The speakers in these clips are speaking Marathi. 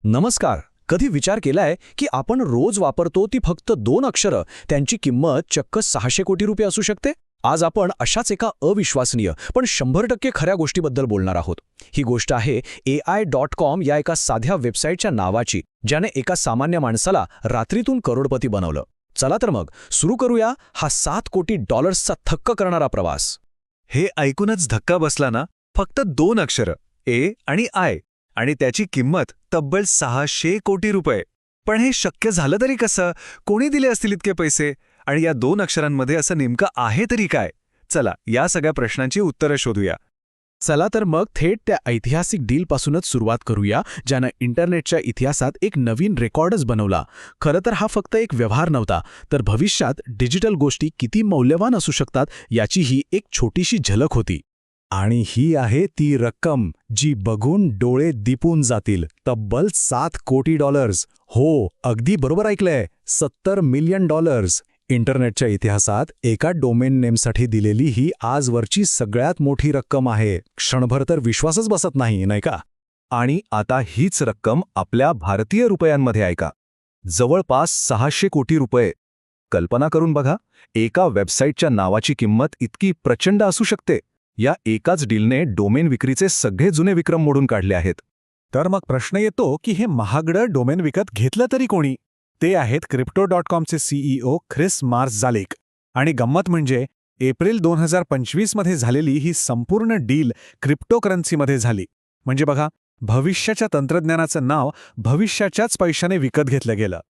नमस्कार. कधी विचार केलाय की आपण रोज वापरतो ती फक्त 2 अक्षरं, त्यांची किंमत चक्क 600 कोटी रुपये असू शकते? आज आपण अशाच एका अविश्वसनीय पण 100% खऱ्या गोष्टीबद्दल बोलणार आहोत. ही गोष्ट आहे AI.com या एका साध्या वेबसाईटच्या नावाची, ज्याने एका सामान्य माणसाला रात्रीतून करोडपती बनवलं. चला तर मग सुरू करूया हा $7 कोटी थक्क करणारा प्रवास. हे ऐकूनच धक्का बसला ना? फक्त 2 अक्षरं ए आणि आय, आणि त्याची किंमत तब्बल 600 कोटी रुपये. पण हे शक्य झालं तरी कसं? कोणी दिले असतील इतके पैसे? आणि या 2 अक्षरांमध्ये असं नेमकं आहे तरी काय? चला या सगळ्या प्रश्नांची उत्तरं शोधूया. चला तर मग थेट त्या ऐतिहासिक डीलपासूनच सुरुवात करूया, ज्यानं इंटरनेटच्या इतिहासात एक नवीन रेकॉर्डच बनवला. खरं तर हा फक्त एक व्यवहार नव्हता, तर भविष्यात डिजिटल गोष्टी किती मौल्यवान असू शकतात याची ही एक छोटीशी झलक होती. आणि ही आहे ती रक्कम जी बघून डोळे दिपून जातील. तब्बल $7 कोटी. हो, अगदी बरोबर ऐकलंय, $70 मिलियन. इंटरनेटच्या इतिहासात एका डोमेन नेमसाठी दिलेली ही आजवरची सगळ्यात मोठी रक्कम आहे. क्षणभर तर विश्वासच बसत नाही, नाही का? आणि आता हीच रक्कम आपल्या भारतीय रुपयांमध्ये ऐका. जवळपास 600 कोटी रुपये. कल्पना करून बघा, एका वेबसाईटच्या नावाची किंमत इतकी प्रचंड असू शकते. या एकाच डीलने डोमेन विक्रीचे सगळे जुने विक्रम मोडून काढले आहेत. तर मग प्रश्न येतो की हे महागडं डोमेन विकत घेतलं तरी कोणी? ते आहेत Crypto.comचे CEO ख्रिस मार्झालेक. आणि गंमत म्हणजे एप्रिल 2025 मध्ये झालेली ही संपूर्ण डील क्रिप्टोकरन्सीमध्ये झाली. म्हणजे बघा, भविष्याच्या तंत्रज्ञानाचं नाव भविष्याच्याच पैशाने विकत घेतलं गेलं.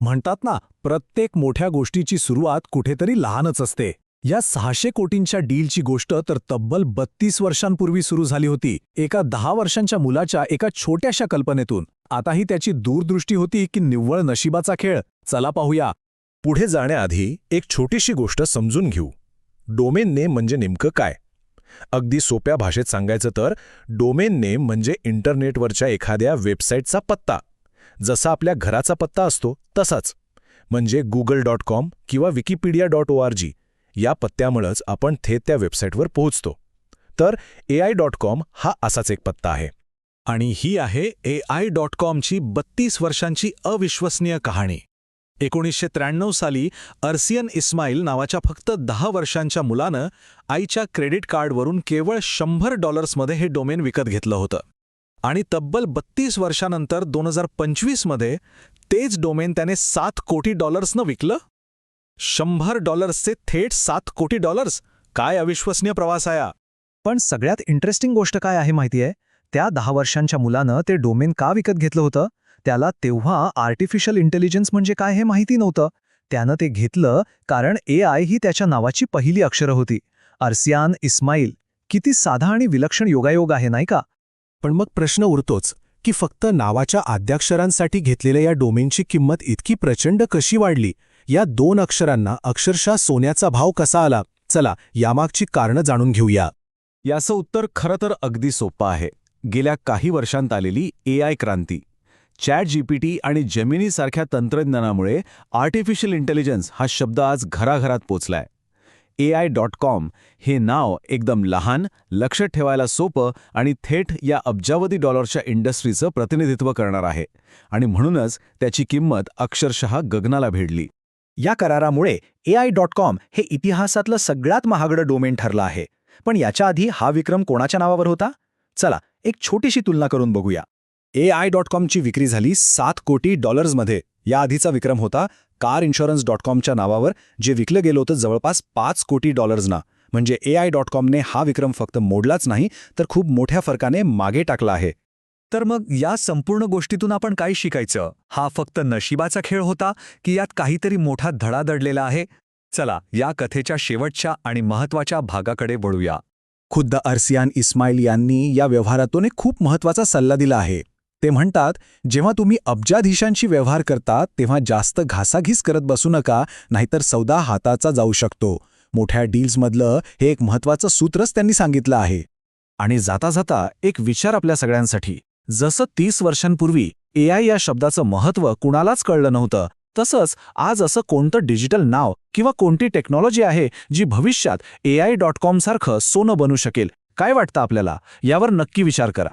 म्हणतात ना, प्रत्येक मोठ्या गोष्टीची सुरुवात कुठेतरी लहानच असते. या 600 कोटींच्या डीलची गोष्ट तर तब्बल 32 वर्षांपूर्वी सुरू झाली होती, एका 10 वर्षांच्या मुलाच्या एका छोट्याशा कल्पनेतून. आताही त्याची दूरदृष्टी होती की निव्वळ नशिबाचा खेळ? चला पाहूया. पुढे जाण्याआधी एक छोटीशी गोष्ट समजून घेऊ. डोमेन नेम म्हणजे नेमकं काय? अगदी सोप्या भाषेत सांगायचं तर डोमेन नेम म्हणजे इंटरनेटवरच्या एखाद्या वेबसाईटचा पत्ता. जसा आपल्या घराचा पत्ता असतो तसाच. म्हणजे Google.com किंवा Wikipedia.org या पत्त्यामुळेच आपण थेट त्या वेबसाईटवर पोहोचतो. तर AI.com हा असाच एक पत्ता आहे. आणि ही आहे AI.comची 32 वर्षांची अविश्वसनीय कहाणी. 1993 साली अर्सियन इस्माईल नावाच्या फक्त 10 वर्षांच्या मुलानं आईच्या क्रेडिट कार्डवरून केवळ $100 हे डोमेन विकत घेतलं होतं. आणि तब्बल 32 वर्षांनंतर 2025 मध्ये तेच डोमेन त्याने $7 कोटी विकलं. $100 थेट $7 कोटी. काय अविश्वसनीय प्रवास आहे. पण सगळ्यात इंटरेस्टिंग गोष्ट काय आहे माहितीये? त्या 10 वर्षांच्या मुलानं ते डोमेन का विकत घेतलं होतं? त्याला तेव्हा आर्टिफिशियल इंटेलिजन्स म्हणजे काय हे माहिती नव्हतं. त्यानं ते घेतलं कारण AI ही त्याच्या नावाची पहिली अक्षरं होती. अर्सियान इस्माईल. किती साधा आणि विलक्षण योगायोग आहे, नाही का? पण मग प्रश्न उरतोच की फक्त नावाच्या आद्याक्षरांसाठी घेतलेल्या या डोमेनची किंमत इतकी प्रचंड कशी वाढली? या 2 अक्षरांना अक्षरशः सोन्याचा भाव कसा आला? चला यामागची कारणं जाणून घेऊया. याचं उत्तर खरं तर अगदी सोपं आहे. गेल्या काही वर्षांत आलेली AI क्रांती. ChatGPT आणि जेमिनी सारख्या तंत्रज्ञानामुळे आर्टिफिशियल इंटेलिजन्स हा शब्द आज घराघरात पोचलाय. AI.com हे नाव एकदम लहान, लक्ष ठेवायला सोपं आणि थेट या अब्जावधी डॉलरच्या इंडस्ट्रीचं प्रतिनिधित्व करणार आहे. आणि म्हणूनच त्याची किंमत अक्षरशः गगनाला भिडली. या करारामुळे AI.com हे इतिहासातलं सगळ्यात महागडं डोमेन ठरलं आहे. पण याच्या आधी हा विक्रम कोणाच्या नावावर होता? चला एक छोटीशी तुलना करून बघूया. AI.comची विक्री झाली $7 कोटी मध्ये. याआधीचा विक्रम होता CarInsurance.comच्या नावावर, जे विकलं गेलं होतं जवळपास $5 कोटी ना. म्हणजे AI.comने हा विक्रम फक्त मोडलाच नाही, तर खूप मोठ्या फरकाने मागे टाकला आहे. तर मग या संपूर्ण गोष्टीतून आपण काय शिकायचं? हा फक्त नशिबाचा खेळ होता की यात काहीतरी मोठा धडा दडलेला आहे? चला या कथेच्या शेवटच्या आणि महत्त्वाच्या भागाकडे वळूया. खुद्द अर्सियान इस्माईल यांनी या व्यवहारातून एक खूप महत्त्वाचा सल्ला दिला आहे. ते म्हणतात, जेव्हा तुम्ही अब्जाधीशांशी व्यवहार करता तेव्हा जास्त घासाघीस करत बसू नका, नाहीतर सौदा हाताचा जाऊ शकतो. मोठ्या डील्समधलं हे एक महत्त्वाचं सूत्रच त्यांनी सांगितलं आहे. आणि जाता जाता एक विचार आपल्या सगळ्यांसाठी. जसं 30 वर्षांपूर्वी AI या शब्दाचं महत्त्व कुणालाच कळलं नव्हतं, तसंच आज असं कोणतं डिजिटल नाव किंवा कोणती टेक्नॉलॉजी आहे जी भविष्यात AI.com सारखं सोनं बनू शकेल? काय वाटतं आपल्याला? यावर नक्की विचार करा.